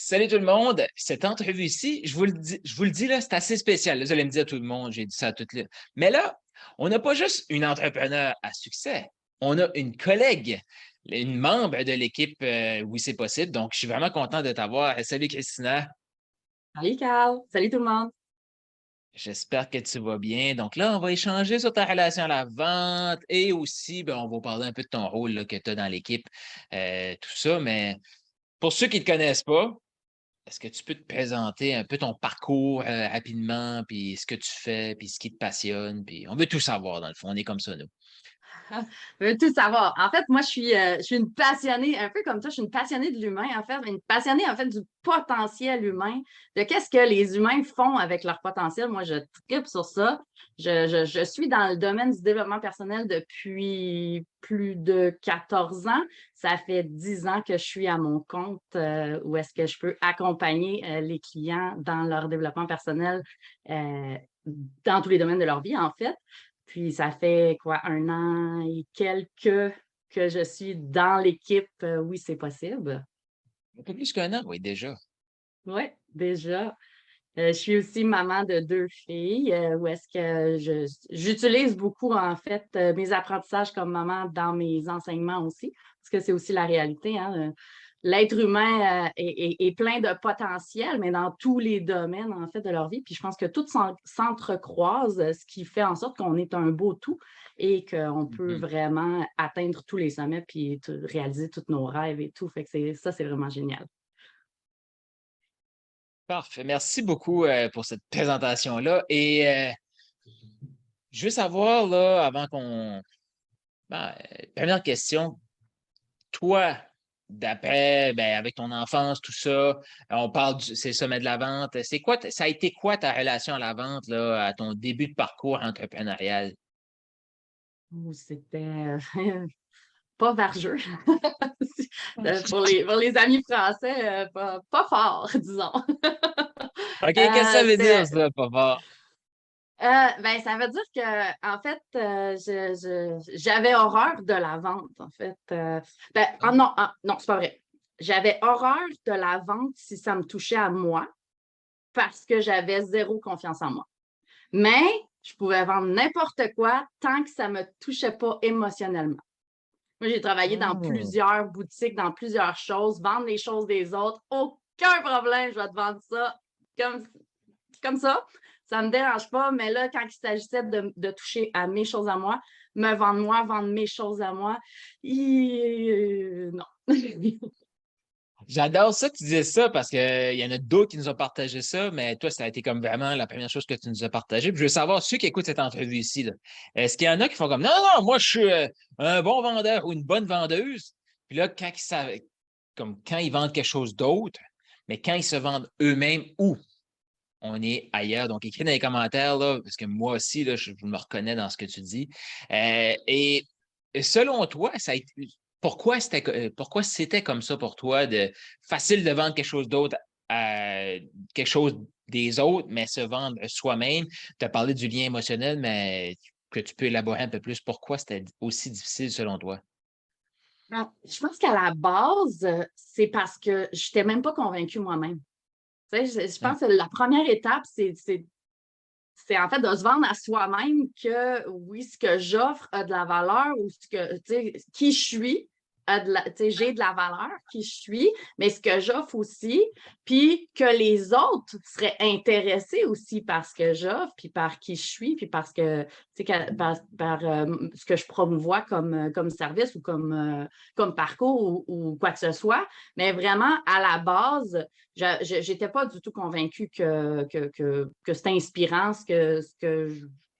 Salut tout le monde. Cette entrevue-ci, je vous le dis là, c'est assez spécial. Là, vous allez me dire tout le monde, j'ai dit ça à toutes les. Mais là, on n'a pas juste une entrepreneur à succès. On a une collègue, une membre de l'équipe Oui, c'est possible. Donc, je suis vraiment content de t'avoir. Salut Christina. Salut Carl, salut tout le monde. J'espère que tu vas bien. Donc là, on va échanger sur ta relation à la vente et aussi, ben, on va parler un peu de ton rôle là, que tu as dans l'équipe, tout ça. Mais pour ceux qui ne te connaissent pas, est-ce que tu peux te présenter un peu ton parcours rapidement, puis ce que tu fais, puis ce qui te passionne, puis on veut tout savoir dans le fond, on est comme ça, nous. Je veux tout savoir. En fait, moi, je suis une passionnée, un peu comme toi, je suis une passionnée de l'humain, en fait, une passionnée, en fait, du potentiel humain, de qu'est-ce que les humains font avec leur potentiel. Moi, je tripe sur ça. Je suis dans le domaine du développement personnel depuis plus de 14 ans. Ça fait 10 ans que je suis à mon compte, où est-ce que je peux accompagner les clients dans leur développement personnel, euh, dans tous les domaines de leur vie, en fait. Puis ça fait quoi, 1 an et quelques que je suis dans l'équipe. Oui, c'est possible. Un peu plus qu'un an, oui, déjà. Oui, déjà. Je suis aussi maman de 2 filles, où est-ce que j'utilise beaucoup, en fait, mes apprentissages comme maman dans mes enseignements aussi, parce que c'est aussi la réalité, hein. L'être humain est plein de potentiel, mais dans tous les domaines, en fait, de leur vie. Puis je pense que tout s'entrecroise, ce qui fait en sorte qu'on est un beau tout et qu'on peut Mhm. vraiment atteindre tous les sommets puis réaliser tous nos rêves et tout. Fait que ça, c'est vraiment génial. Parfait. Merci beaucoup pour cette présentation-là. Et je veux savoir, là, avant qu'on. Ben, première question, toi, d'après, ben, avec ton enfance, tout ça, on parle du c'est le sommet de la vente. C'est quoi, ça a été quoi ta relation à la vente, là, à ton début de parcours entrepreneurial? Ouh, c'était pas vargeux. Pour les amis français, pas fort, disons. OK, qu'est-ce que ça veut dire, C'était ça, pas fort? ben, ça veut dire que, en fait, j'avais horreur de la vente, en fait. Ben, non, non, c'est pas vrai. J'avais horreur de la vente si ça me touchait à moi parce que j'avais zéro confiance en moi. Mais je pouvais vendre n'importe quoi tant que ça ne me touchait pas émotionnellement. Moi, j'ai travaillé dans Hmm. plusieurs boutiques, dans plusieurs choses, vendre les choses des autres, aucun problème, je vais te vendre ça comme, comme ça. Ça ne me dérange pas, mais là, quand il s'agissait de toucher à mes choses à moi, vendre mes choses à moi, non. J'adore ça que tu dises ça parce qu'il y en a d'autres qui nous ont partagé ça, mais toi, ça a été comme vraiment la première chose que tu nous as partagé. Puis je veux savoir, ceux qui écoutent cette entrevue ici, là, est-ce qu'il y en a qui font comme non, non, moi, je suis un bon vendeur ou une bonne vendeuse? Puis là, quand ils savent, comme quand ils vendent quelque chose d'autre, mais quand ils se vendent eux-mêmes ou on est ailleurs. Donc, écris dans les commentaires, là, parce que moi aussi, là, je me reconnais dans ce que tu dis. Et selon toi, pourquoi c'était comme ça pour toi, de facile de vendre quelque chose d'autre à quelque chose des autres, mais se vendre soi-même? Tu as parlé du lien émotionnel, mais que tu peux élaborer un peu plus. Pourquoi c'était aussi difficile selon toi? Non, je pense qu'à la base, c'est parce que je n'étais même pas convaincue moi-même. Tu sais, je Hum. pense que la première étape, c'est en fait de se vendre à soi-même que oui, ce que j'offre a de la valeur ou ce que, tu sais, qui je suis tu sais, j'ai de la valeur, qui je suis, mais ce que j'offre aussi, puis que les autres seraient intéressés aussi par ce que j'offre, puis par qui je suis, puis parce que, tu sais, par ce que je promouvois comme service ou comme parcours ou quoi que ce soit. Mais vraiment, à la base, je n'étais pas du tout convaincue que c'était inspirant ce que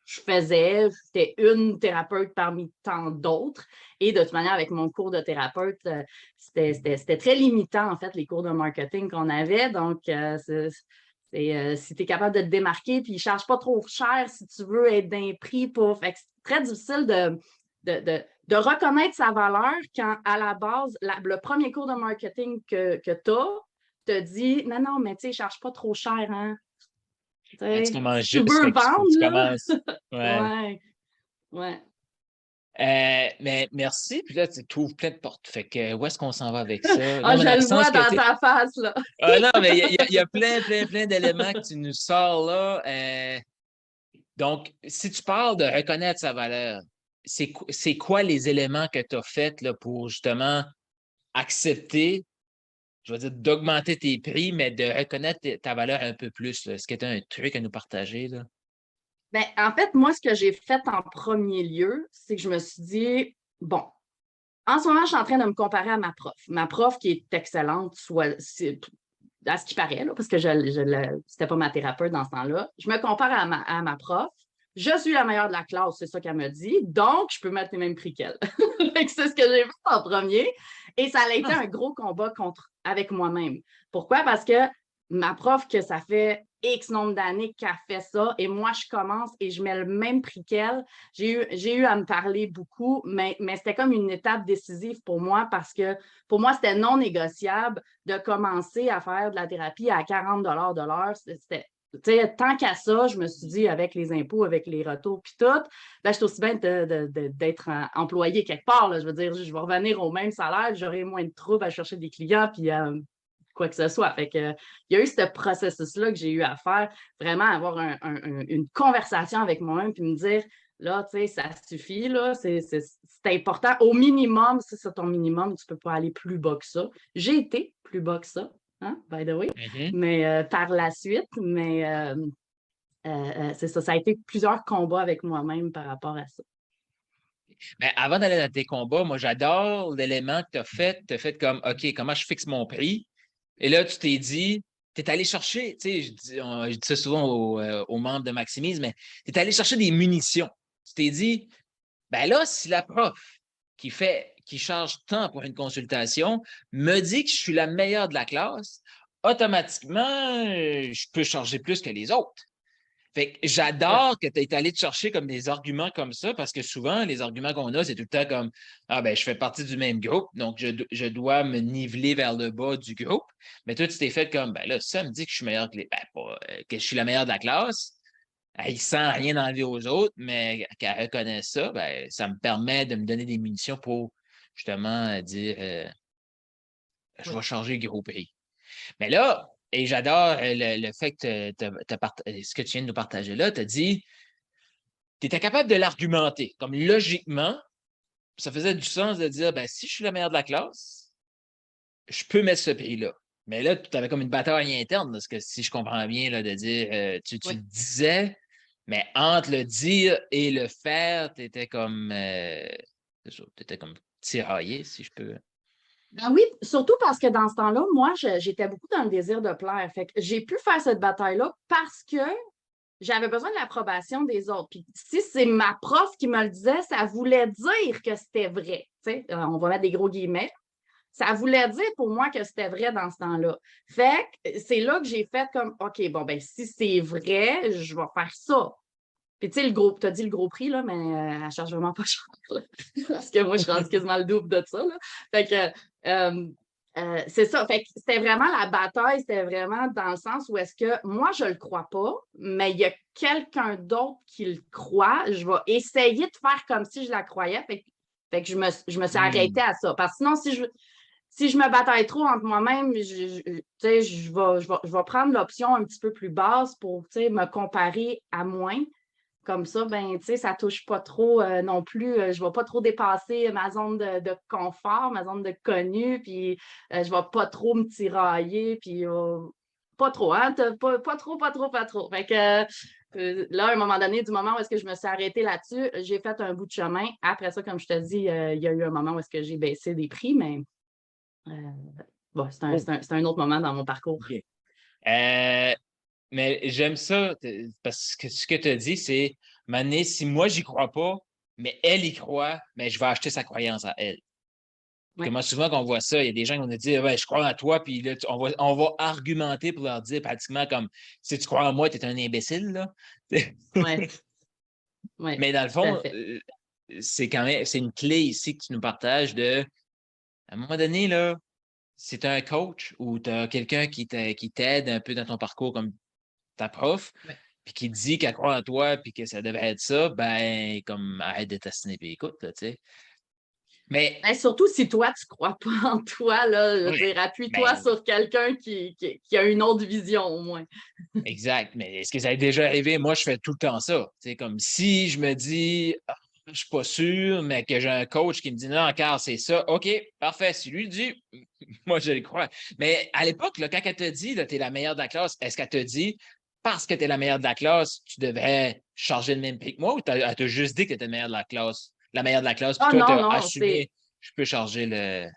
je faisais. J'étais une thérapeute parmi tant d'autres. Et de toute manière, avec mon cours de thérapeute, c'était très limitant, en fait, les cours de marketing qu'on avait. Donc, si tu es capable de te démarquer, puis ils ne chargent pas trop cher si tu veux être d'un prix pour. Fait que c'est très difficile de reconnaître sa valeur quand, à la base, le premier cours de marketing que tu as te dit non, non, mais tu sais, ne cherche pas trop cher, hein. Tu Tu commences si tu juste, veux fait qu'il faut que vendre, tu là, commences. Ouais. ouais, ouais. Mais merci. Puis là, tu ouvres plein de portes. Fait que où est-ce qu'on s'en va avec ça? Ah, Non, mais je dans le le sens vois que, dans tu sais, ta face, là. non, mais il y a plein, plein, plein d'éléments que tu nous sors là. Donc, si tu parles de reconnaître sa valeur, c'est quoi les éléments que tu as faits là, pour justement accepter, je veux dire, d'augmenter tes prix, mais de reconnaître ta valeur un peu plus, là? Est-ce que tu as un truc à nous partager, là? Ben, en fait, moi, ce que j'ai fait en premier lieu, c'est que je me suis dit, bon, en ce moment, je suis en train de me comparer à ma prof. Ma prof qui est excellente, soit à ce qui paraît, là, parce que c'était pas ma thérapeute dans ce temps-là. Je me compare à ma prof. Je suis la meilleure de la classe, c'est ça qu'elle me dit. Donc, je peux mettre les mêmes prix qu'elle. C'est ce que j'ai fait en premier. Et ça a été Ah, un gros combat avec moi-même. Pourquoi? Parce que ma prof, que ça fait X nombre d'années qu'elle fait ça, et moi, je commence et je mets le même prix qu'elle. J'ai eu à me parler beaucoup, mais c'était comme une étape décisive pour moi parce que pour moi, c'était non négociable de commencer à faire de la thérapie à 40 de l'heure. Tant qu'à ça, je me suis dit, avec les impôts, avec les retours, puis tout, ben, je suis aussi bien d'être employé quelque part. Là. Je veux dire, je vais revenir au même salaire, j'aurai moins de troubles à chercher des clients, puis quoi que ce soit. Fait que, il y a eu ce processus-là que j'ai eu à faire, vraiment avoir une conversation avec moi-même, puis me dire, là, tu sais, ça suffit, là, c'est important. Au minimum, si c'est ton minimum, tu ne peux pas aller plus bas que ça. J'ai été plus bas que ça, hein, by the way, mhm. mais par la suite, mais c'est ça, ça a été plusieurs combats avec moi-même par rapport à ça. Mais avant d'aller dans tes combats, moi, j'adore l'élément que tu as fait. Tu as fait comme, OK, comment je fixe mon prix? Et là, tu t'es dit, tu es allé chercher, tu sais, je dis ça souvent aux membres de Maximise, mais tu es allé chercher des munitions. Tu t'es dit, ben là, si la prof qui charge tant pour une consultation me dit que je suis la meilleure de la classe, automatiquement, je peux charger plus que les autres. Fait que j'adore que tu aies allé te chercher comme des arguments comme ça, parce que souvent, les arguments qu'on a, c'est tout le temps comme ah ben je fais partie du même groupe, donc je dois me niveler vers le bas du groupe. Mais toi, tu t'es fait comme ben là, ça me dit que je suis meilleur que que je suis la meilleure de la classe. Elle sent rien enlever aux autres, mais qu'elle reconnaisse ça, ben, ça me permet de me donner des munitions pour justement dire je Oui. vais changer le gros prix. Mais là, et j'adore le fait que ce que tu viens de nous partager là, tu as dit tu étais capable de l'argumenter. Comme logiquement, ça faisait du sens de dire ben, si je suis la meilleure de la classe, je peux mettre ce prix-là. Mais là, tu avais comme une bataille interne, parce que si je comprends bien, là, de dire tu Oui. le disais, mais entre le dire et le faire, tu étais comme t'étais comme tiraillé, si je peux. Ben oui, surtout parce que dans ce temps-là, moi, j'étais beaucoup dans le désir de plaire. Fait que j'ai pu faire cette bataille-là parce que j'avais besoin de l'approbation des autres. Puis si c'est ma prof qui me le disait, ça voulait dire que c'était vrai. Tu sais, on va mettre des gros guillemets. Ça voulait dire pour moi que c'était vrai dans ce temps-là. Fait que c'est là que j'ai fait comme, OK, bon, ben si c'est vrai, je vais faire ça. Puis tu sais, tu as dit le gros prix, là, mais elle charge vraiment pas cher. Là. Parce que moi, je suis rendue quasiment le double de ça. Là. Fait que c'est ça. Fait que c'était vraiment la bataille, c'était vraiment dans le sens où est-ce que moi, je le crois pas, mais il y a quelqu'un d'autre qui le croit. Je vais essayer de faire comme si je la croyais. Fait que je me suis arrêtée Hmm. à ça. Parce que sinon, si je me bataille trop entre moi-même, je vais prendre l'option un petit peu plus basse pour me comparer à moins. Comme ça, ben, tu sais, ça touche pas trop non plus. Je ne vais pas trop dépasser ma zone de confort, ma zone de connu, puis je ne vais pas trop me tirailler, puis pas trop, hein? Pas trop, pas trop, pas trop. Fait que là, à un moment donné, du moment où est-ce que je me suis arrêtée là-dessus, j'ai fait un bout de chemin. Après ça, comme je te dis, il y a eu un moment où est-ce que j'ai baissé des prix, mais euh, bon, Oh, c'est un autre moment dans mon parcours. OK. Euh, mais j'aime ça, parce que ce que tu as dit, c'est Mané, si moi, j'y crois pas, mais elle y croit, mais je vais acheter sa croyance à elle. Oui, Comment souvent qu'on voit ça, il y a des gens qui vont nous dire ouais, je crois en toi, puis là, on va argumenter pour leur dire pratiquement comme si tu crois en moi, tu es un imbécile, là. oui, oui, Mais dans le tout à fond, fait. c'est quand même c'est une clé ici que tu nous partages de à un moment donné, là, si tu as un coach ou tu as quelqu'un qui t'aide un peu dans ton parcours comme ta prof, Oui, puis qui te dit qu'elle croit en toi, puis que ça devrait être ça, ben, comme, arrête de t'assiner, puis écoute, là, tu sais. Mais, Ben, surtout si toi, tu ne crois pas en toi, là, je veux oui, dire, appuie-toi mais, sur quelqu'un qui a une autre vision au moins. exact. Mais est-ce que ça est déjà arrivé? Moi, je fais tout le temps ça. Tu sais, comme si je me dis, ah, je suis pas sûr, mais que j'ai un coach qui me dit, non, encore, c'est ça. OK, parfait. Si lui le dit, moi, je le crois. Mais à l'époque, là, quand elle te dit, tu es la meilleure de la classe, est-ce qu'elle te dit, parce que tu es la meilleure de la classe, tu devrais charger le même prix que moi ou elle t'a juste dit que tu étais la meilleure de la classe, puis Ah toi, tu non, as non, c'est. assumé, je peux charger le.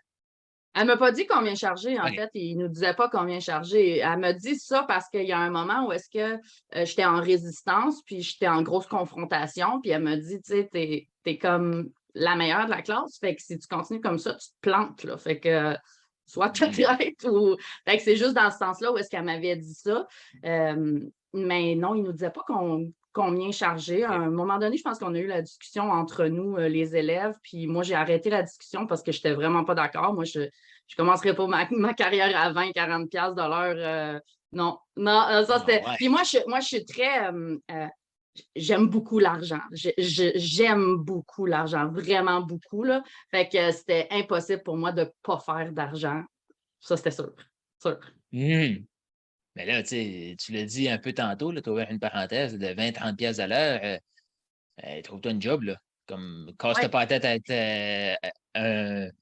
Elle m'a pas dit combien charger, en OK. fait, il nous disait pas combien charger. Elle m'a dit ça parce qu'il y a un moment où est-ce que j'étais en résistance, puis j'étais en grosse confrontation, puis elle m'a dit, tu sais, t'es comme la meilleure de la classe, fait que si tu continues comme ça, tu te plantes, là. Fait que soit tu Mhm. te ou. Fait que c'est juste dans ce sens-là où est-ce qu'elle m'avait dit ça. Mais non, il nous disait pas combien charger. À OK. un moment donné, je pense qu'on a eu la discussion entre nous, les élèves, puis moi, j'ai arrêté la discussion parce que je n'étais vraiment pas d'accord. Moi, je ne commencerai pas ma carrière à 20-40$ de l'heure. Non, non, ça Ah, c'était. ouais. Puis moi, je suis très. J'aime beaucoup l'argent. J'aime beaucoup l'argent, vraiment beaucoup, là. Fait que c'était impossible pour moi de ne pas faire d'argent. Ça, c'était sûr. Sûr. Mhm. Mais là, tu l'as dit un peu tantôt, tu as ouvert une parenthèse de 20-30$ pièces à l'heure. Trouve-toi une job, là. Comme, casse-toi Ouais. pas la tête à être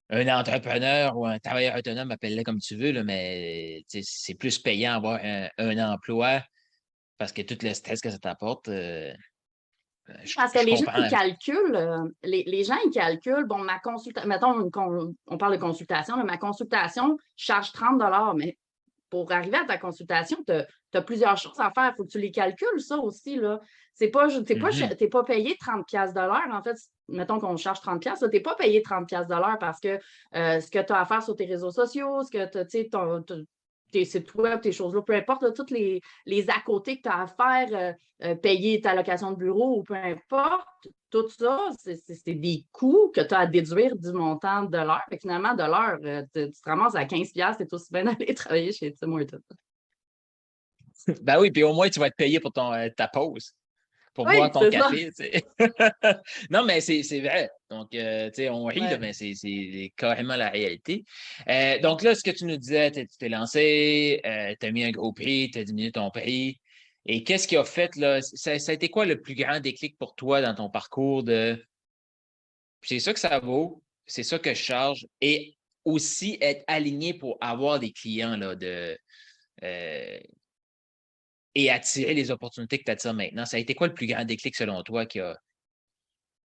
un entrepreneur ou un travailleur autonome, appelle-le comme tu veux, là, mais c'est plus payant avoir un emploi parce que tout le stress que ça t'apporte, Parce que je les gens, ils comprends. calculent, les gens, ils calculent, bon, ma consultation, mettons, on parle de consultation, là, ma consultation charge 30$, mais pour arriver à ta consultation, tu as plusieurs choses à faire. Il faut que tu les calcules, ça aussi, là. Mhm. T'es pas payé 30$ de l'heure. En fait, mettons qu'on charge 30$, tu n'es pas payé 30$ de l'heure parce que ce que tu as à faire sur tes réseaux sociaux, ce que tu sais, tes sites web, tes choses-là, peu importe, là, toutes les à côté que tu as à faire, payer ta location de bureau ou peu importe, tout ça, c'est des coûts que tu as à déduire du montant de l'heure. Fait que finalement, de l'heure, tu te ramasses à 15$, c'est aussi bien d'aller travailler chez Tim Hortons. Ben oui, puis au moins, tu vas être payé pour ta pause, pour boire Oui, ton c'est ça. café, tu sais. Non, mais c'est vrai. Donc, tu sais, on rit, là, Ouais. mais c'est carrément la réalité. Donc là, ce que tu nous disais, tu t'es lancé, tu as mis un gros prix, tu as diminué ton prix. Et qu'est-ce qui a fait, là, ça a été quoi le plus grand déclic pour toi dans ton parcours de c'est ça que ça vaut, c'est ça que je charge, et aussi être aligné pour avoir des clients, là, euh, et attirer les opportunités que tu attires maintenant. Ça a été quoi le plus grand déclic selon toi qui a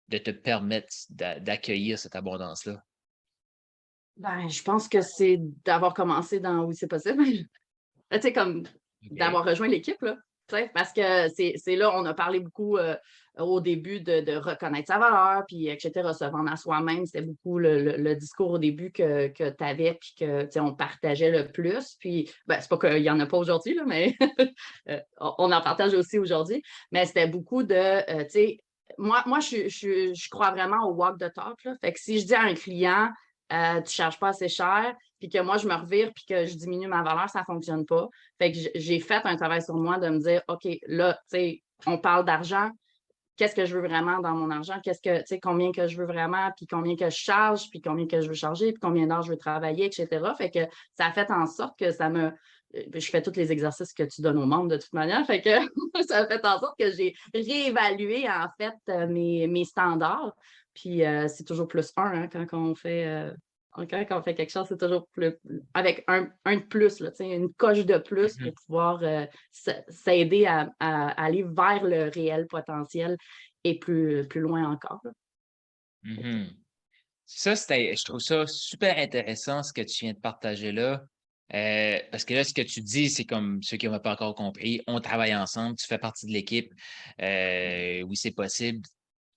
de te permettre d'accueillir cette abondance-là? Ben, je pense que c'est d'avoir commencé dans Oui, c'est possible. Tu sais, comme OK. d'avoir rejoint l'équipe, là. Tu sais, parce que c'est là, on a parlé beaucoup au début de reconnaître sa valeur, puis etc., se vendre à soi-même. C'était beaucoup le discours au début que tu avais, puis que, tu sais, on partageait le plus. Puis, ben, c'est pas qu'il n'y en a pas aujourd'hui, là, mais on en partage aussi aujourd'hui. Mais c'était beaucoup de, tu sais, moi je crois vraiment au walk the talk, là. Fait que si je dis à un client, tu ne charges pas assez cher, puis que moi, je me revire, puis que je diminue ma valeur, ça ne fonctionne pas. Fait que j'ai fait un travail sur moi de me dire, OK, là, tu sais, on parle d'argent. Qu'est-ce que je veux vraiment dans mon argent? Qu'est-ce que, tu sais, combien que je veux vraiment, puis combien que je charge, puis combien que je veux charger, puis combien d'heures je veux travailler, etc. Fait que ça a fait en sorte que ça me. Je fais tous les exercices que tu donnes aux membres de toute manière. Fait que ça a fait en sorte que j'ai réévalué, en fait, mes standards. Puis c'est toujours plus un, hein, quand on fait. Quand on fait quelque chose, c'est toujours plus avec un de plus, là, une coche de plus Mhm. pour pouvoir s'aider à aller vers le réel potentiel et plus loin encore, là. Fait que, Mhm. Ça, je trouve ça super intéressant ce que tu viens de partager là. Parce que là, ce que tu dis, c'est comme ceux qui n'ont pas encore compris, on travaille ensemble, tu fais partie de l'équipe. Oui, c'est possible.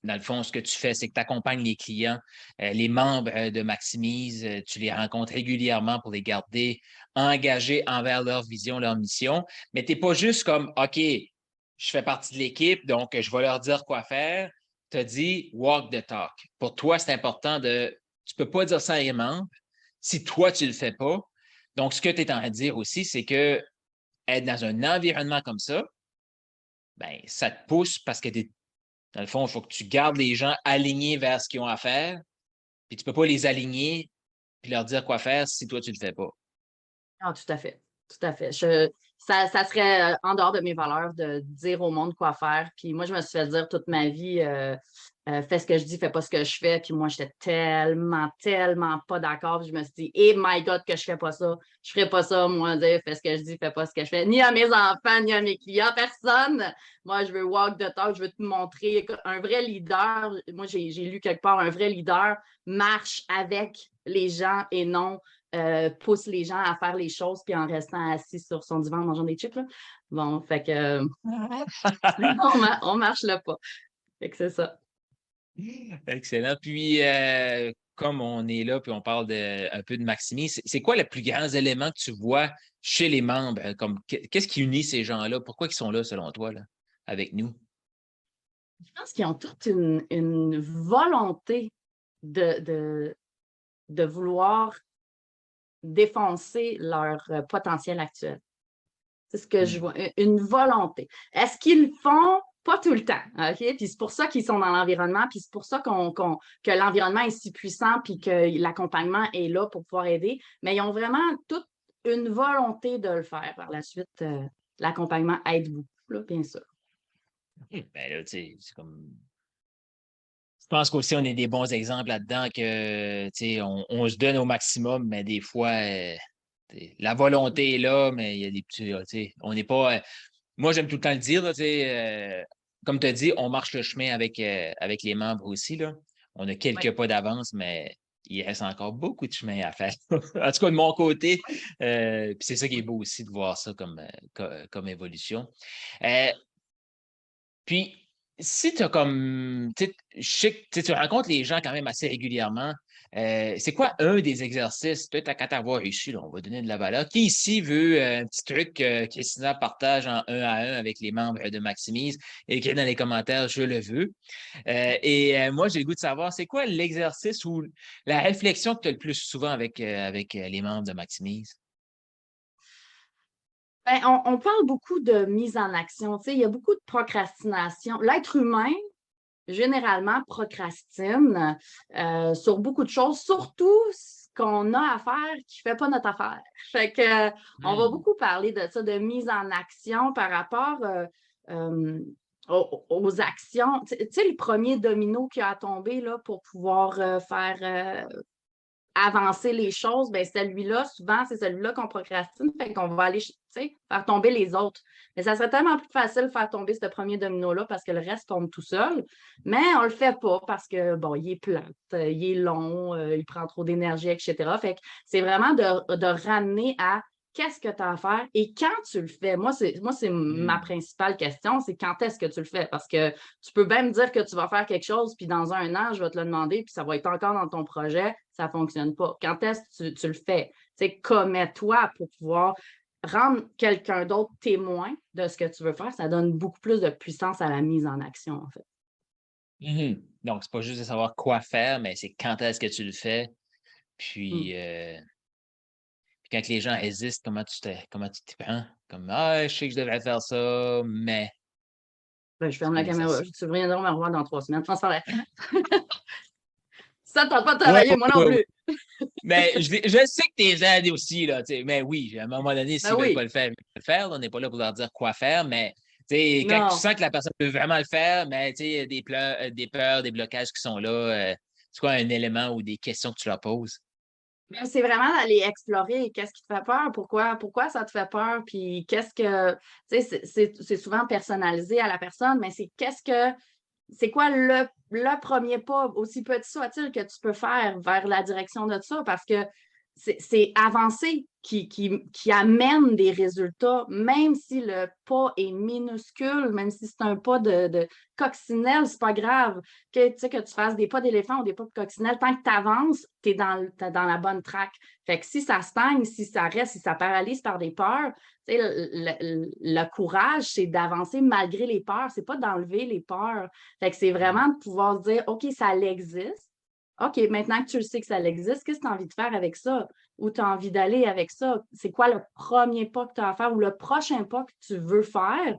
Dans le fond, ce que tu fais, c'est que tu accompagnes les clients, les membres de Maximise, tu les rencontres régulièrement pour les garder engagés envers leur vision, leur mission. Mais tu n'es pas juste comme, OK, je fais partie de l'équipe, donc je vais leur dire quoi faire. Tu as dit walk the talk. Pour toi, c'est important de. Tu ne peux pas dire ça à un membre si toi, tu ne le fais pas. Donc, ce que tu es en train de dire aussi, c'est que être dans un environnement comme ça, ben, ça te pousse parce que dans le fond, il faut que tu gardes les gens alignés vers ce qu'ils ont à faire. Puis tu ne peux pas les aligner puis leur dire quoi faire si toi, tu ne le fais pas. Ah, tout à fait. Tout à fait. Ça serait en dehors de mes valeurs de dire au monde quoi faire. Puis moi, je me suis fait dire toute ma vie, fais ce que je dis, fais pas ce que je fais. Puis moi, j'étais tellement, tellement pas d'accord. Puis je me suis dit, eh my God, que je fais pas ça. Je ferais pas ça, moi, dire fais ce que je dis, fais pas ce que je fais. Ni à mes enfants, ni à mes clients, personne. Moi, je veux walk the talk, je veux te montrer un vrai leader. Moi, j'ai lu quelque part, un vrai leader marche avec les gens et non pousse les gens à faire les choses puis en restant assis sur son divan en mangeant des chips. Là. Bon, fait que on marche le pas. Fait que c'est ça. Excellent. Puis, comme on est là, puis on parle un peu de Maximi, c'est quoi le plus grand élément que tu vois chez les membres? Comme, qu'est-ce qui unit ces gens-là? Pourquoi ils sont là, selon toi, là, avec nous? Je pense qu'ils ont toute une volonté de vouloir défoncer leur potentiel actuel. C'est ce que je vois, une volonté. Est-ce qu'ils le font? Pas tout le temps, OK? Puis c'est pour ça qu'ils sont dans l'environnement, puis c'est pour ça que l'environnement est si puissant, puis que l'accompagnement est là pour pouvoir aider. Mais ils ont vraiment toute une volonté de le faire. Par la suite, l'accompagnement aide beaucoup, là, bien sûr. Ben là, tu sais, c'est comme. Je pense qu'aussi, on est des bons exemples là-dedans que, tu sais, on se donne au maximum, mais des fois, la volonté est là, mais il y a des petits, tu sais, on n'est pas. Moi, j'aime tout le temps le dire, là, tu sais, comme tu as dit, on marche le chemin avec les membres aussi, là. On a Oui. quelques pas d'avance, mais il reste encore beaucoup de chemin à faire. En tout cas, de mon côté, puis c'est ça qui est beau aussi de voir ça comme évolution. Euh, Puis, si tu as comme, tu sais, je sais que tu rencontres les gens quand même assez régulièrement, c'est quoi un des exercices, peut-être qu'à t'avoir réussi, là, on va donner de la valeur, qui ici veut un petit truc que Christina partage en un à un avec les membres de Maximise, écrit dans les commentaires, je le veux. Moi, j'ai le goût de savoir, c'est quoi l'exercice ou la réflexion que tu as le plus souvent avec les membres de Maximise? Ben, on parle beaucoup de mise en action. Tu sais, il y a beaucoup de procrastination. L'être humain, généralement, procrastine sur beaucoup de choses, surtout ce qu'on a à faire qui ne fait pas notre affaire. Fait que, on va Hmm. beaucoup parler de ça, de mise en action par rapport euh, aux actions. Tu sais, le premier domino qui a tombé là, pour pouvoir faire avancer les choses, ben celui-là, souvent, c'est celui-là qu'on procrastine, fait qu'on va aller faire tomber les autres. Mais ça serait tellement plus facile de faire tomber ce premier domino-là parce que le reste tombe tout seul. Mais on ne le fait pas parce que, bon, il est plate, il est long, il prend trop d'énergie, etc. Fait que c'est vraiment de ramener à qu'est-ce que tu as à faire et quand tu le fais. Moi, c'est ma Hmm. principale question, c'est quand est-ce que tu le fais? Parce que tu peux bien me dire que tu vas faire quelque chose, puis dans un an, je vais te le demander, puis ça va être encore dans ton projet, ça ne fonctionne pas. Quand est-ce que tu le fais? Tu sais, commets-toi pour pouvoir rendre quelqu'un d'autre témoin de ce que tu veux faire. Ça donne beaucoup plus de puissance à la mise en action, en fait. Mhm. Donc, c'est pas juste de savoir quoi faire, mais c'est quand est-ce que tu le fais. Mm. Puis quand les gens hésitent, comment tu t'y prends? Comme, ah, je sais que je devrais faire ça, mais Ben, je c'est ferme quoi la caméra. l'exercice? Tu reviendras me revoir dans 3 semaines. Non, c'est pas vrai. Ça ne tente pas de Ouais, travailler, moi non ouais, ouais. plus. Mais je sais que tes aides aussi, là, tu sais, mais oui, à un moment donné, Ben s'ils veulent pas oui. le faire, ils veulent pas le faire. Là, on n'est pas là pour leur dire quoi faire, mais tu sais, quand tu Non. sens que la personne peut vraiment le faire, mais tu sais, il y a des peurs, des blocages qui sont là, c'est quoi un élément ou des questions que tu leur poses? Ben, c'est vraiment d'aller explorer qu'est-ce qui te fait peur, pourquoi ça te fait peur, puis qu'est-ce que, tu sais, c'est souvent personnalisé à la personne, mais c'est quoi le premier pas, aussi petit soit-il, que tu peux faire vers la direction de ça, parce que c'est avancer qui amène des résultats, même si le pas est minuscule, même si c'est un pas de coccinelle, c'est pas grave. Que tu fasses des pas d'éléphant ou des pas de coccinelle, tant que tu avances, tu es dans la bonne track. Fait que si ça stagne, si ça reste, si ça paralyse par des peurs, le courage, c'est d'avancer malgré les peurs, c'est pas d'enlever les peurs. Fait que c'est vraiment de pouvoir dire, OK, ça existe. OK, maintenant que tu le sais que ça existe, qu'est-ce que tu as envie de faire avec ça? Où tu as envie d'aller avec ça? C'est quoi le premier pas que tu as à faire ou le prochain pas que tu veux faire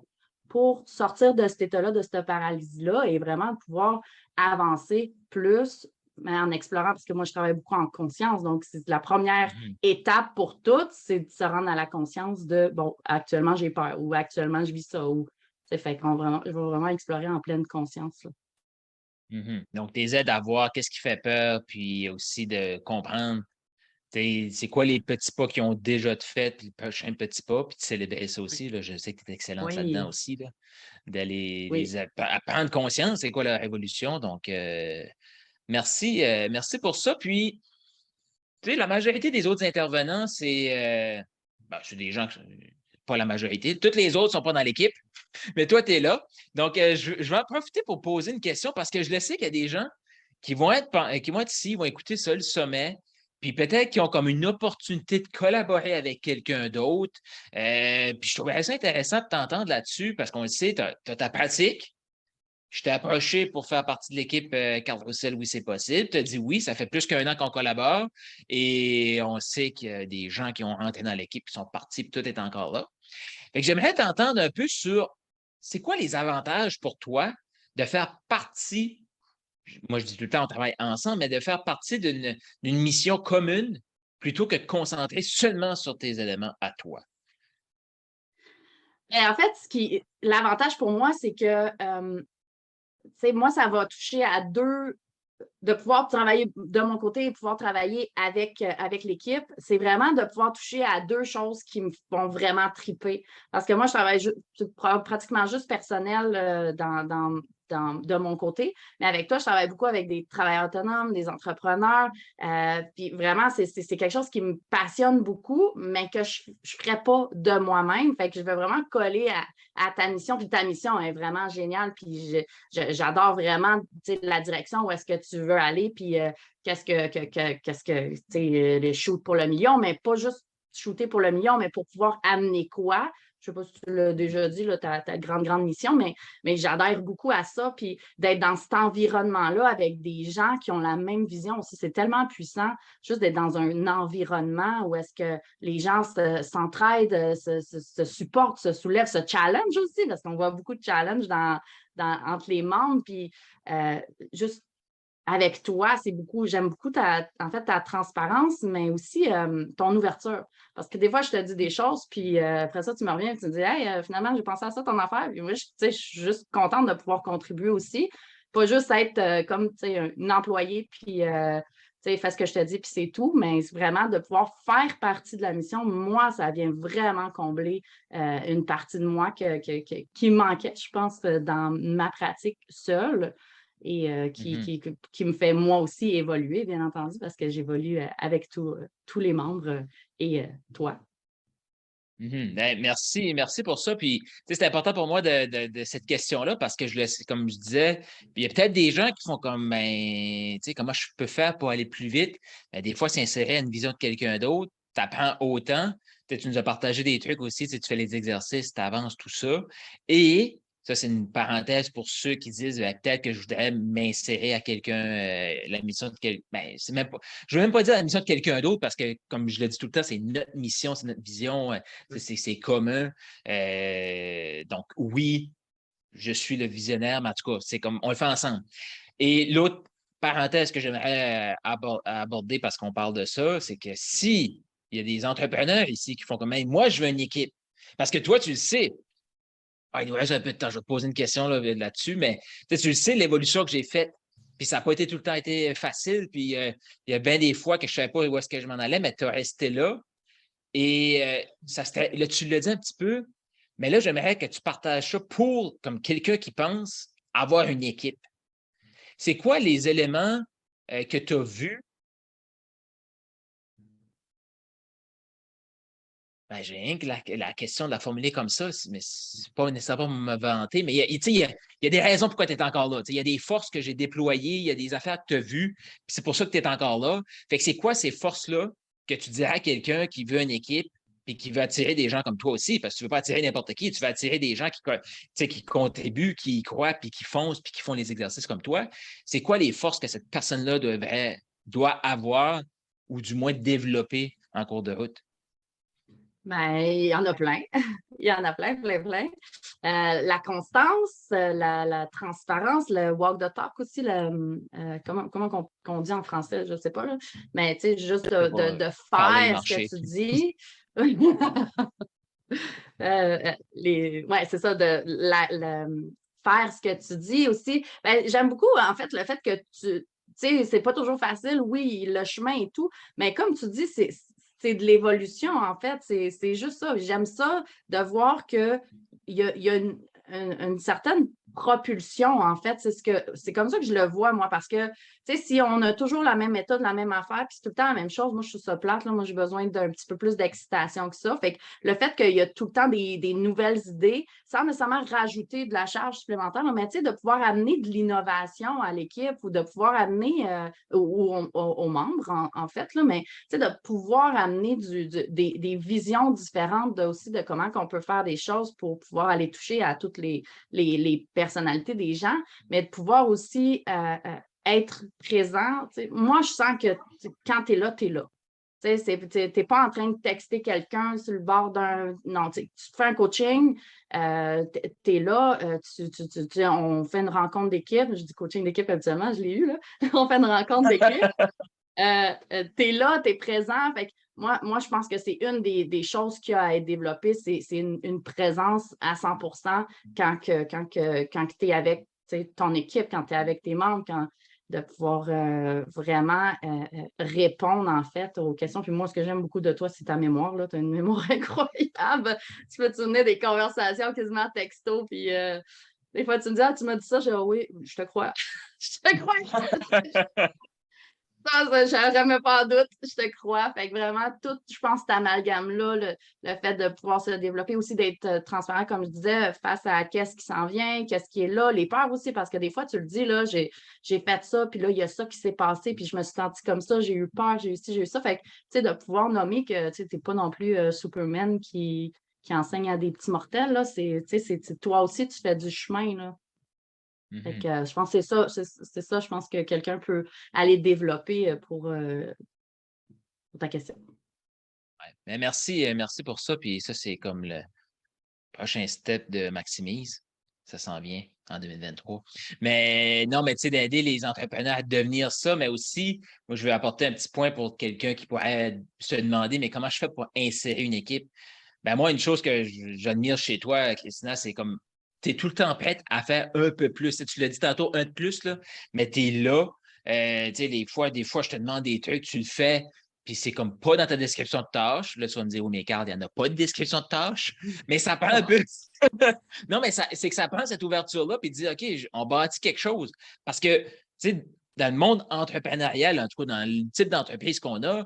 pour sortir de cet état-là, de cette paralysie-là et vraiment pouvoir avancer plus, mais en explorant, parce que moi, je travaille beaucoup en conscience. Donc, c'est la première étape pour toutes, c'est de se rendre à la conscience de, bon, actuellement, j'ai peur ou actuellement, je vis ça. Ou, fait qu'on je vais vraiment explorer en pleine conscience. Là. Donc, tes aides à voir qu'est-ce qui fait peur, puis aussi de comprendre c'est quoi les petits pas qu'ils ont déjà fait, puis le prochain petit pas, puis de célébrer ça aussi. Là. Je sais que tu es excellente là-dedans Oui, aussi, là, d'aller oui. prendre conscience, c'est quoi leur évolution. Donc, merci pour ça. Puis, tu sais, la majorité des autres intervenants, c'est des gens, pas la majorité. Toutes les autres ne sont pas dans l'équipe, mais toi, tu es là. Donc, je vais en profiter pour poser une question parce que je le sais qu'il y a des gens qui vont être ici, ils vont écouter ça, le sommet, puis peut-être qu'ils ont comme une opportunité de collaborer avec quelqu'un d'autre. Puis je trouverais ça intéressant de t'entendre là-dessus parce qu'on le sait, tu as ta pratique. Je t'ai approché pour faire partie de l'équipe Carrousel, oui, c'est possible. Tu as dit oui, ça fait plus qu'un an qu'on collabore et on sait qu'il y a des gens qui ont rentré dans l'équipe, qui sont partis, puis tout est encore là. Fait que j'aimerais t'entendre un peu sur c'est quoi les avantages pour toi de faire partie, moi je dis tout le temps on travaille ensemble, mais de faire partie d'une mission commune plutôt que de concentrer seulement sur tes éléments à toi. Et en fait, l'avantage pour moi, c'est que moi, ça va toucher à deux, de pouvoir travailler de mon côté et pouvoir travailler avec l'équipe. C'est vraiment de pouvoir toucher à deux choses qui me font vraiment triper. Parce que moi, je travaille pratiquement juste personnel de mon côté. Mais avec toi, je travaille beaucoup avec des travailleurs autonomes, des entrepreneurs. Puis vraiment, c'est quelque chose qui me passionne beaucoup, mais que je ne ferais pas de moi-même. Fait que je veux vraiment coller à ta mission. Puis ta mission est vraiment géniale. Puis j'adore vraiment la direction où est-ce que tu veux aller. Puis qu'est-ce que les shoots pour le million, mais pas juste shooter pour le million, mais pour pouvoir amener quoi. Je ne sais pas si tu l'as déjà dit, là, ta grande mission, mais j'adhère beaucoup à ça. Puis d'être dans cet environnement-là avec des gens qui ont la même vision aussi, c'est tellement puissant, juste d'être dans un environnement où est-ce que les gens s'entraident, se supportent, se soulèvent, se challenge aussi, parce qu'on voit beaucoup de challenges entre les membres. Puis juste avec toi, j'aime beaucoup ta transparence, mais aussi ton ouverture. Parce que des fois, je te dis des choses, puis après ça, tu me reviens et tu me dis, hey, finalement, j'ai pensé à ça, ton affaire. Puis moi, je suis juste contente de pouvoir contribuer aussi. Pas juste être comme une employée, puis fais ce que je te dis, puis c'est tout, mais c'est vraiment de pouvoir faire partie de la mission. Moi, ça vient vraiment combler une partie de moi qui manquait, je pense, dans ma pratique seule et qui me fait moi aussi évoluer, bien entendu, parce que j'évolue avec tous les membres et toi. Merci pour ça. Puis, c'est important pour moi de cette question-là parce que comme je disais, il y a peut-être des gens qui font comme, comment je peux faire pour aller plus vite? Ben, des fois, s'insérer à une vision de quelqu'un d'autre, tu apprends autant. Tu nous as partagé des trucs aussi, tu fais les exercices, tu avances, tout ça. Et ça, c'est une parenthèse pour ceux qui disent ben, peut-être que je voudrais m'insérer à quelqu'un, la mission de quelqu'un. Ben, c'est même pas. Je ne veux même pas dire la mission de quelqu'un d'autre parce que, comme je le dis tout le temps, c'est notre mission, c'est notre vision, c'est commun. Donc, oui, je suis le visionnaire, mais en tout cas, c'est comme on le fait ensemble. Et l'autre parenthèse que j'aimerais aborder parce qu'on parle de ça, c'est que si il y a des entrepreneurs ici qui font comme moi, je veux une équipe. Parce que toi, tu le sais, il nous reste un peu de temps. Je vais te poser une question là-dessus, mais tu le sais, l'évolution que j'ai faite, puis ça n'a pas été tout le temps été facile. Puis il y a bien des fois que je ne savais pas où est-ce que je m'en allais, mais tu as resté là. Et là, tu l'as dit un petit peu, mais là, j'aimerais que tu partages ça pour, comme quelqu'un qui pense avoir une équipe. C'est quoi les éléments que tu as vus? Ben, j'ai rien que la question de la formuler comme ça, mais c'est pas nécessairement pour me vanter, mais il y a des raisons pourquoi tu es encore là. Il y a des forces que j'ai déployées, il y a des affaires que tu as vues, puis c'est pour ça que tu es encore là. Fait que c'est quoi ces forces-là que tu dirais à quelqu'un qui veut une équipe et qui veut attirer des gens comme toi aussi? Parce que tu ne veux pas attirer n'importe qui, tu veux attirer des gens qui contribuent, qui y croient, puis qui foncent, puis qui font les exercices comme toi. C'est quoi les forces que cette personne-là doit avoir ou du moins développer en cours de route? Ben, il y en a plein. Il y en a plein, plein, plein. La constance, la transparence, le walk the talk aussi, comment qu'on dit en français, je ne sais pas, là. Mais tu sais, juste Je sais pas, de parler, faire ce que marcher. tu dis. Ouais, c'est ça, faire ce que tu dis aussi. Ben, j'aime beaucoup, en fait, le fait que tu sais, c'est pas toujours facile, oui, le chemin et tout, mais comme tu dis, c'est de l'évolution, en fait. C'est juste ça. J'aime ça de voir qu'il y a une certaine propulsion, en fait. C'est comme ça que je le vois, moi, parce que, tu sais, si on a toujours la même méthode, la même affaire, puis c'est tout le temps la même chose, moi, je trouve ça plate, là. Moi, j'ai besoin d'un petit peu plus d'excitation que ça. Fait que le fait qu'il y a tout le temps des nouvelles idées, sans nécessairement rajouter de la charge supplémentaire, mais tu sais, de pouvoir amener de l'innovation à l'équipe ou de pouvoir amener aux membres, en fait, là, mais tu sais, de pouvoir amener des visions différentes aussi de comment on peut faire des choses pour pouvoir aller toucher à toutes les personnalités des gens, mais de pouvoir aussi être présent. Tu sais, moi, je sens que quand tu es là, tu es là. Tu n'es pas en train de texter quelqu'un sur le bord d'un. Non, tu te fais un coaching, tu es là, on fait une rencontre d'équipe. Je dis coaching d'équipe habituellement, je l'ai eu, là. On fait une rencontre d'équipe. Tu es là, tu es présent. Fait que moi, je pense que c'est une des choses qui a à être développée, c'est une présence à 100 quand tu es avec ton équipe, quand tu es avec tes membres, de pouvoir vraiment répondre en fait aux questions. Puis moi, ce que j'aime beaucoup de toi, c'est ta mémoire. Tu as une mémoire incroyable. Tu peux te souvenir des conversations quasiment texto. Puis des fois, tu me dis, ah, tu m'as dit ça. J'ai dit, ah oui, je te crois. Je te crois. Ça, j'aurais même pas en doute, je te crois. Fait que vraiment, tout, je pense, cet amalgame-là, le fait de pouvoir se développer, aussi d'être transparent, comme je disais, face à qu'est-ce qui s'en vient, qu'est-ce qui est là, les peurs aussi, parce que des fois, tu le dis, là, j'ai fait ça, puis là, il y a ça qui s'est passé, puis je me suis sentie comme ça, j'ai eu peur, j'ai eu ci, j'ai eu ça. Fait que, tu sais, de pouvoir nommer que tu n'es pas non plus Superman qui enseigne à des petits mortels, là, toi aussi, tu fais du chemin, là. Fait que, je pense que c'est ça, je pense que quelqu'un peut aller développer pour ta question. Ouais. Mais merci, merci pour ça. Puis ça, c'est comme le prochain step de Maximise. Ça s'en vient en 2023. Mais non, mais tu sais, d'aider les entrepreneurs à devenir ça, mais aussi, moi, je vais apporter un petit point pour quelqu'un qui pourrait se demander, mais comment je fais pour insérer une équipe? Ben moi, une chose que j'admire chez toi, Christina, c'est comme tu es tout le temps prête à faire un peu plus. Tu l'as dit tantôt, un de plus, là, mais tu es là. Tu sais, des fois, je te demande des trucs, tu le fais, puis c'est comme pas dans ta description de tâche. Là, tu vas me dire, oui, mais Carl, il n'y en a pas de description de tâche, mais ça prend un peu. Non, mais c'est que ça prend cette ouverture-là, puis de dire, OK, on bâtit quelque chose. Parce que, tu sais, dans le monde entrepreneurial, en tout cas, dans le type d'entreprise qu'on a,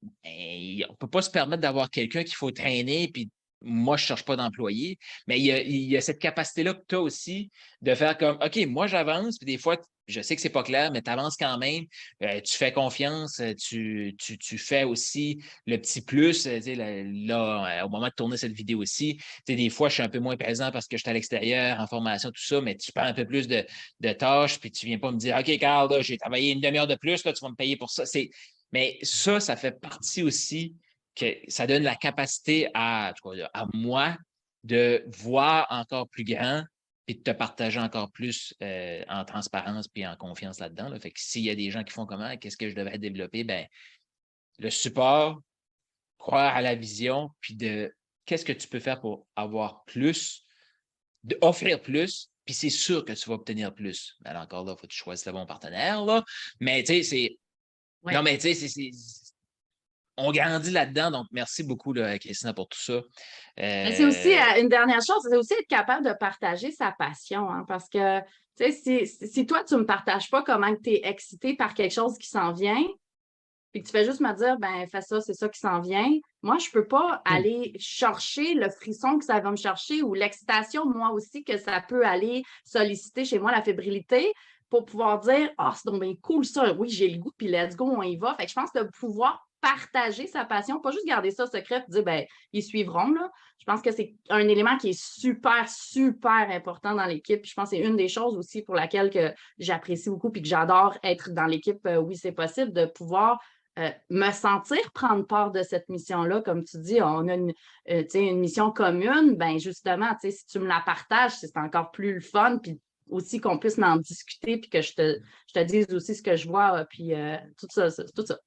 ben, on ne peut pas se permettre d'avoir quelqu'un qu'il faut traîner, puis moi, je ne cherche pas d'employé, mais il y a cette capacité-là que tu as aussi de faire comme, OK, moi, j'avance, puis des fois, je sais que c'est pas clair, mais tu avances quand même, tu fais confiance, tu fais aussi le petit plus, tu sais, là, au moment de tourner cette vidéo aussi, tu sais, des fois, je suis un peu moins présent parce que je suis à l'extérieur, en formation, tout ça, mais tu prends un peu plus de tâches, puis tu viens pas me dire, OK, Carl, là, j'ai travaillé une demi-heure de plus, là, tu vas me payer pour ça. Mais ça fait partie aussi que ça donne la capacité à moi de voir encore plus grand et de te partager encore plus en transparence puis en confiance là-dedans. Là. Fait que s'il y a des gens qui font comment, qu'est-ce que je devrais développer? Ben, le support, croire à la vision, puis de qu'est-ce que tu peux faire pour avoir plus, offrir plus, puis c'est sûr que tu vas obtenir plus. Alors encore là, il faut que tu choisisses le bon partenaire, là. Mais tu sais, c'est. Ouais. Non, mais tu sais, on grandit là-dedans, donc merci beaucoup, là, Christina, pour tout ça. Mais c'est aussi Euh, une dernière chose, c'est aussi être capable de partager sa passion, hein, parce que tu sais, si toi, tu ne me partages pas comment tu es excité par quelque chose qui s'en vient, puis que tu fais juste me dire, ben, fais ça, c'est ça qui s'en vient. Moi, je ne peux pas aller chercher le frisson que ça va me chercher ou l'excitation, moi aussi, que ça peut aller solliciter chez moi, la fébrilité, pour pouvoir dire, ah, c'est donc bien cool ça, oui, j'ai le goût, puis let's go, on y va. Fait que je pense de pouvoir partager sa passion, pas juste garder ça secret et dire, ben, ils suivront, là. Je pense que c'est un élément qui est super, super important dans l'équipe. Je pense que c'est une des choses aussi pour laquelle que j'apprécie beaucoup puis que j'adore être dans l'équipe. Oui, c'est possible de pouvoir me sentir prendre part de cette mission-là, comme tu dis, on a une mission commune, ben justement, si tu me la partages, c'est encore plus le fun, puis aussi qu'on puisse en discuter, puis que je te dise aussi ce que je vois, puis tout ça, tout ça.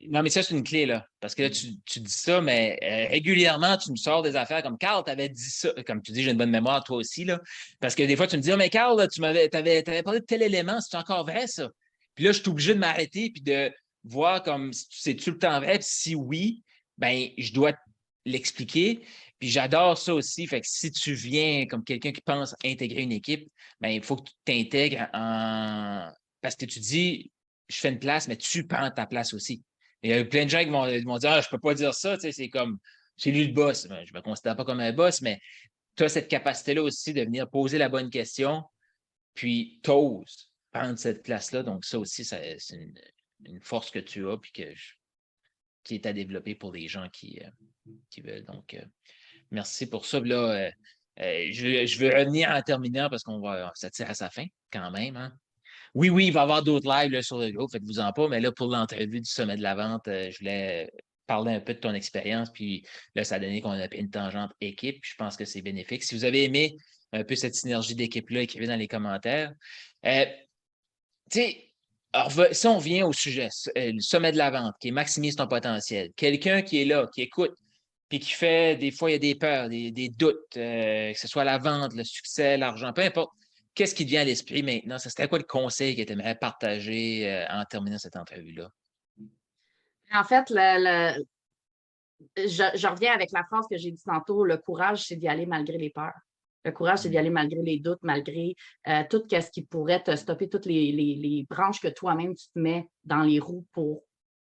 Non, mais ça, c'est une clé, là. Parce que là, tu dis ça, mais régulièrement, tu me sors des affaires comme Carl, tu avais dit ça. Comme tu dis, j'ai une bonne mémoire, toi aussi, là. Parce que des fois, tu me dis, oh, mais Carl, là, t'avais parlé de tel élément, c'est encore vrai, ça. Puis là, je suis obligé de m'arrêter puis de voir comme si c'est tout le temps vrai. Puis si oui, ben, je dois l'expliquer. Puis j'adore ça aussi. Fait que si tu viens comme quelqu'un qui pense intégrer une équipe, ben, il faut que tu t'intègres en. Parce que tu dis, je fais une place, mais tu prends ta place aussi. Il y a plein de gens qui vont dire, ah, je peux pas dire ça, tu sais, c'est comme, c'est lui le boss. Ben, je me considère pas comme un boss, mais tu as cette capacité-là aussi de venir poser la bonne question, puis t'oses prendre cette place-là. Donc, ça aussi, c'est une force que tu as, puis qui est à développer pour les gens qui veulent. Donc, merci pour ça. Là, je veux revenir en terminant parce ça tire à sa fin quand même. Hein? Oui, il va y avoir d'autres lives là, sur le groupe, faites-vous-en pas, mais là, pour l'entrevue du sommet de la vente, je voulais parler un peu de ton expérience, puis là, ça a donné qu'on a fait une tangente équipe, puis je pense que c'est bénéfique. Si vous avez aimé un peu cette synergie d'équipe-là, écrivez dans les commentaires. Tu sais, si on vient au sujet, le sommet de la vente, qui est maximise ton potentiel, quelqu'un qui est là, qui écoute, puis qui fait, des fois, il y a des peurs, des doutes, que ce soit la vente, le succès, l'argent, peu importe. Qu'est-ce qui te vient à l'esprit maintenant? Ça serait quoi le conseil que tu aimerais partager en terminant cette entrevue-là? En fait, je reviens avec la phrase que j'ai dit tantôt, le courage, c'est d'y aller malgré les peurs. Le courage, c'est d'y aller malgré les doutes, malgré tout ce qui pourrait te stopper, toutes les branches que toi-même tu te mets dans les roues pour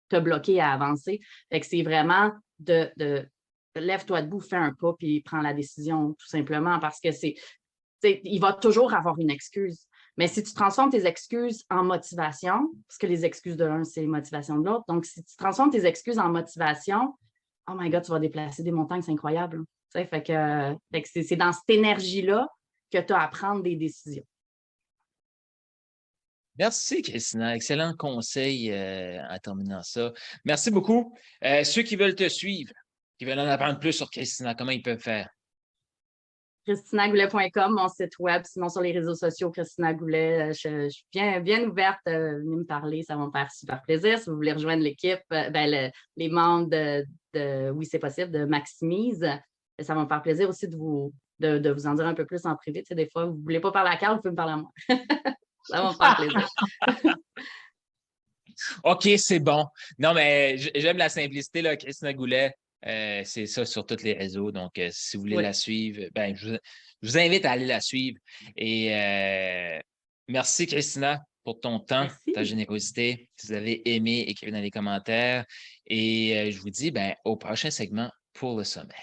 te bloquer à avancer. Fait que c'est vraiment de lève-toi debout, fais un pas, puis prends la décision, tout simplement, parce que il va toujours avoir une excuse. Mais si tu transformes tes excuses en motivation, parce que les excuses de l'un, c'est motivation de l'autre, donc si tu transformes tes excuses en motivation, oh my God, tu vas déplacer des montagnes, c'est incroyable. Fait que c'est dans cette énergie-là que tu as à prendre des décisions. Merci, Christina. Excellent conseil en terminant ça. Merci beaucoup. Ceux qui veulent te suivre, qui veulent en apprendre plus sur Christina, comment ils peuvent faire? ChristinaGoulet.com, mon site web, sinon sur les réseaux sociaux, Christina Goulet. Je suis bien ouverte, venez me parler, ça va me faire super plaisir. Si vous voulez rejoindre l'équipe, les membres de Oui, c'est possible, de Maximise, ça va me faire plaisir aussi de vous en dire un peu plus en privé. Tu sais, des fois, vous ne voulez pas parler à Carl, vous pouvez me parler à moi. Ça va me faire plaisir. OK, c'est bon. Non, mais j'aime la simplicité, là, Christina Goulet. C'est ça sur tous les réseaux. Donc, si vous voulez la suivre, ben, je vous invite à aller la suivre. Et merci, Christina, pour ton temps, ta générosité. Si vous avez aimé, écrivez dans les commentaires. Et je vous dis ben, au prochain segment pour le sommet.